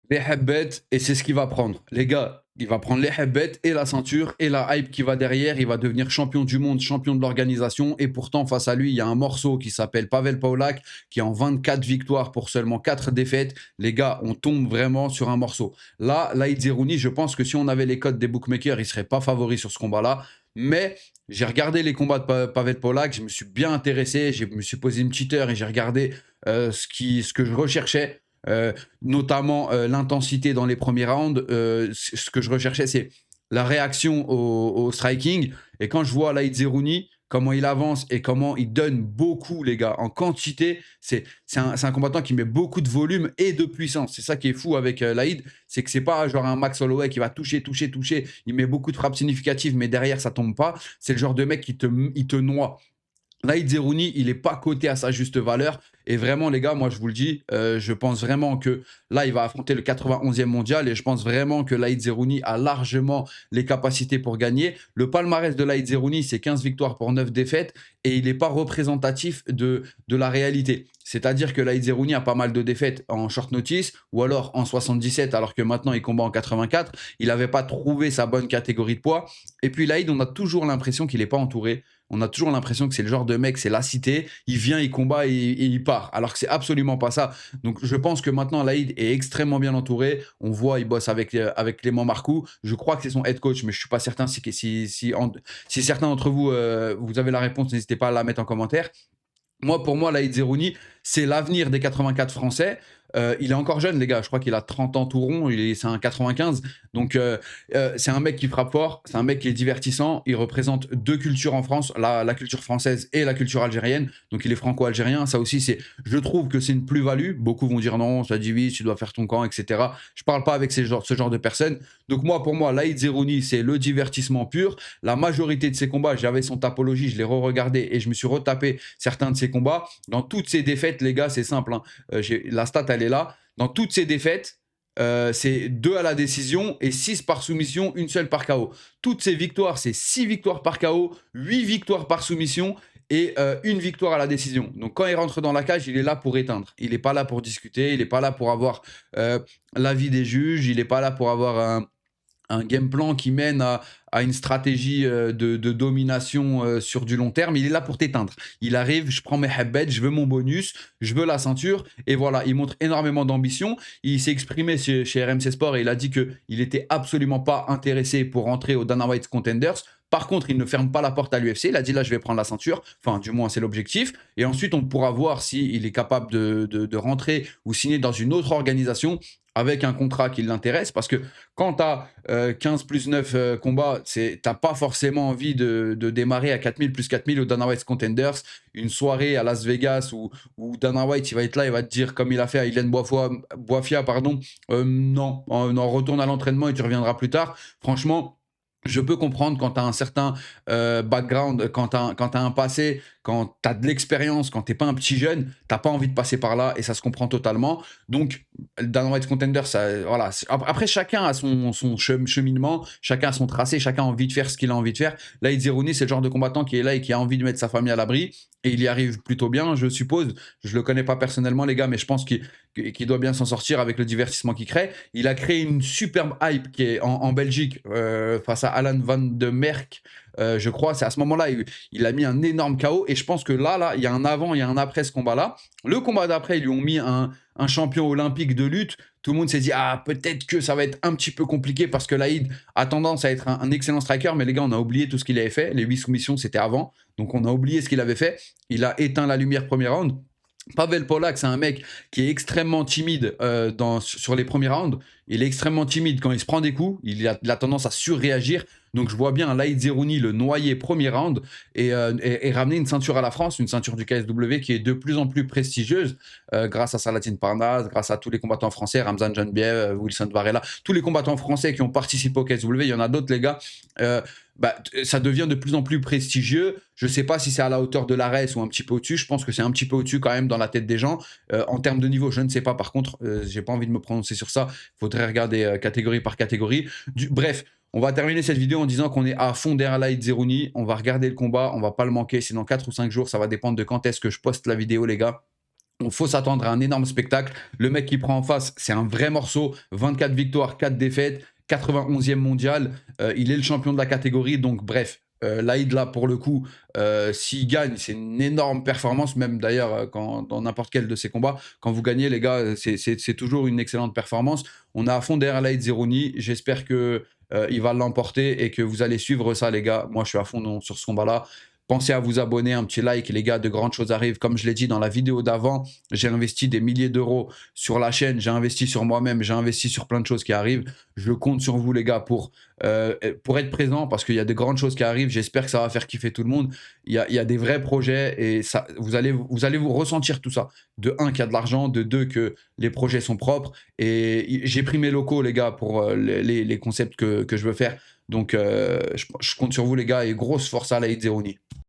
Les headbets, et c'est ce qu'il va prendre. Les gars, il va prendre les headbets et la ceinture et la hype qui va derrière. Il va devenir champion du monde, champion de l'organisation. Et pourtant, face à lui, il y a un morceau qui s'appelle Pavel Paulak, qui est en 24 victoires pour seulement 4 défaites. Les gars, on tombe vraiment sur un morceau. Là, Laïd Zerouni, je pense que si on avait les codes des bookmakers, il serait pas favori sur ce combat-là. Mais j'ai regardé les combats de Pavel Paulak, je me suis bien intéressé, je me suis posé une petite heure et j'ai regardé ce que je recherchais. Notamment l'intensité dans les premiers rounds. Ce que je recherchais, c'est la réaction au striking. Et quand je vois Laïd Zerouni, comment il avance et comment il donne beaucoup, les gars, en quantité, c'est un combattant qui met beaucoup de volume et de puissance. C'est ça qui est fou avec Laïd, c'est que c'est pas genre un Max Holloway qui va toucher, toucher, toucher. Il met beaucoup de frappes significatives, mais derrière, ça tombe pas. C'est le genre de mec qui te noie. Laïd Zerouni, il n'est pas coté à sa juste valeur. Et vraiment, les gars, moi, je vous le dis, je pense vraiment que là, il va affronter le 91e mondial. Et je pense vraiment que Laïd Zerouni a largement les capacités pour gagner. Le palmarès de Laïd Zerouni, c'est 15 victoires pour 9 défaites. Et il n'est pas représentatif de la réalité. C'est-à-dire que Laïd Zerouni a pas mal de défaites en short notice ou alors en 77, alors que maintenant, il combat en 84. Il n'avait pas trouvé sa bonne catégorie de poids. Et puis, Laïd, on a toujours l'impression qu'il n'est pas entouré. On a toujours l'impression que c'est le genre de mec, c'est la cité, il vient, il combat et il part. Alors que c'est absolument pas ça. Donc je pense que maintenant, Laïd est extrêmement bien entouré. On voit, il bosse avec Clément Marcoux. Je crois que c'est son head coach, mais je suis pas certain si certains d'entre vous, vous avez la réponse, n'hésitez pas à la mettre en commentaire. Moi, pour moi, Laïd Zerouni, c'est l'avenir des 84 Français. Il est encore jeune, les gars. Je crois qu'il a 30 ans tout rond. C'est un 95. Donc, c'est un mec qui frappe fort. C'est un mec qui est divertissant. Il représente deux cultures en France, la culture française et la culture algérienne. Donc, il est franco-algérien. Ça aussi, je trouve que c'est une plus-value. Beaucoup vont dire non, ça divise, tu dois faire ton camp, etc. Je parle pas avec ce genre de personnes. Donc, moi, pour moi, Laïd Zerouni, c'est le divertissement pur. La majorité de ses combats, j'avais son tapologie, je l'ai re-regardé et je me suis retapé certains de ses combats. Dans toutes ses défaites, les gars, c'est simple, hein. La stat, elle est là. Dans toutes ses défaites, c'est 2 à la décision et 6 par soumission, une seule par KO. Toutes ses victoires, c'est 6 victoires par KO, 8 victoires par soumission et une victoire à la décision. Donc quand il rentre dans la cage, il est là pour éteindre. Il n'est pas là pour discuter, il n'est pas là pour avoir l'avis des juges, il n'est pas là pour avoir un game plan qui mène à une stratégie de domination sur du long terme. Il est là pour t'éteindre. Il arrive, je prends mes headbets, je veux mon bonus, je veux la ceinture. Et voilà, il montre énormément d'ambition. Il s'est exprimé chez RMC Sport et il a dit qu'il n'était absolument pas intéressé pour rentrer au Dana White Contenders. Par contre, il ne ferme pas la porte à l'UFC. Il a dit là, je vais prendre la ceinture. Enfin, du moins, c'est l'objectif. Et ensuite, on pourra voir s'il est capable de rentrer ou signer dans une autre organisation avec un contrat qui l'intéresse. Parce que quand tu as 15 plus 9 combats, tu n'as pas forcément envie de démarrer à 4000 plus 4000 au Dana White Contenders, une soirée à Las Vegas où Dana White il va être là, il va te dire comme il a fait à Hélène Boifia, pardon, non, retourne à l'entraînement et tu reviendras plus tard. Franchement, je peux comprendre quand tu as un certain background, quand tu as un passé, quand tu as de l'expérience, quand tu n'es pas un petit jeune, tu n'as pas envie de passer par là et ça se comprend totalement. Donc, Dana White Contender, ça, voilà. Après, chacun a son cheminement, chacun a son tracé, chacun a envie de faire ce qu'il a envie de faire. Là, Zerouni, c'est le genre de combattant qui est là et qui a envie de mettre sa famille à l'abri et il y arrive plutôt bien, je suppose. Je le connais pas personnellement, les gars, mais je pense qu'il doit bien s'en sortir avec le divertissement qu'il crée. Il a créé une superbe hype qui est en Belgique face à Alan Van de Merck. Je crois, c'est à ce moment-là, il a mis un énorme KO et je pense que là, il y a un avant, il y a un après ce combat-là. Le combat d'après, ils lui ont mis un champion olympique de lutte. Tout le monde s'est dit, ah, peut-être que ça va être un petit peu compliqué parce que Laïd a tendance à être un excellent striker, mais les gars, on a oublié tout ce qu'il avait fait. Les 8 soumissions, c'était avant. Donc, on a oublié ce qu'il avait fait. Il a éteint la lumière premier round. Pavel Polak, c'est un mec qui est extrêmement timide sur les premiers rounds. Il est extrêmement timide quand il se prend des coups. Il a tendance à surréagir. Donc je vois bien Laïd Zerouni le noyer premier round et ramener une ceinture à la France, une ceinture du KSW qui est de plus en plus prestigieuse grâce à Saladin Parnasse, grâce à tous les combattants français, Ramzan Janbiev, Wilson Varela, tous les combattants français qui ont participé au KSW. Il y en a d'autres, les gars. Ça devient de plus en plus prestigieux. Je ne sais pas si c'est à la hauteur de l'ARES ou un petit peu au-dessus. Je pense que c'est un petit peu au-dessus quand même dans la tête des gens. En termes de niveau, je ne sais pas. Par contre, j'ai pas envie de me prononcer sur ça. Il faudrait regarder catégorie par catégorie. Bref, on va terminer cette vidéo en disant qu'on est à fond derrière Laïd Zerouni. On va regarder le combat. On va pas le manquer. C'est dans 4 ou 5 jours. Ça va dépendre de quand est-ce que je poste la vidéo, les gars. Il faut s'attendre à un énorme spectacle. Le mec qui prend en face, c'est un vrai morceau. 24 victoires, 4 défaites, 91e mondial. Il est le champion de la catégorie. Donc, bref, Laïd, là, pour le coup, s'il gagne, c'est une énorme performance. Même d'ailleurs, dans n'importe quel de ses combats, quand vous gagnez, les gars, c'est toujours une excellente performance. On est à fond derrière Laïd Zerouni. J'espère que il va l'emporter et que vous allez suivre ça, les gars. Moi, je suis à fond sur ce combat-là. Pensez à vous abonner, un petit like, les gars, de grandes choses arrivent. Comme je l'ai dit dans la vidéo d'avant, j'ai investi des milliers d'euros sur la chaîne, j'ai investi sur moi-même, j'ai investi sur plein de choses qui arrivent. Je compte sur vous, les gars, pour être présent parce qu'il y a de grandes choses qui arrivent. J'espère que ça va faire kiffer tout le monde. Il y a des vrais projets et ça, vous allez vous ressentir tout ça. De un, qu'il y a de l'argent, de deux, que les projets sont propres. Et j'ai pris mes locaux, les gars, pour les concepts que je veux faire. Donc, je compte sur vous, les gars, et grosse force à la Zerouni.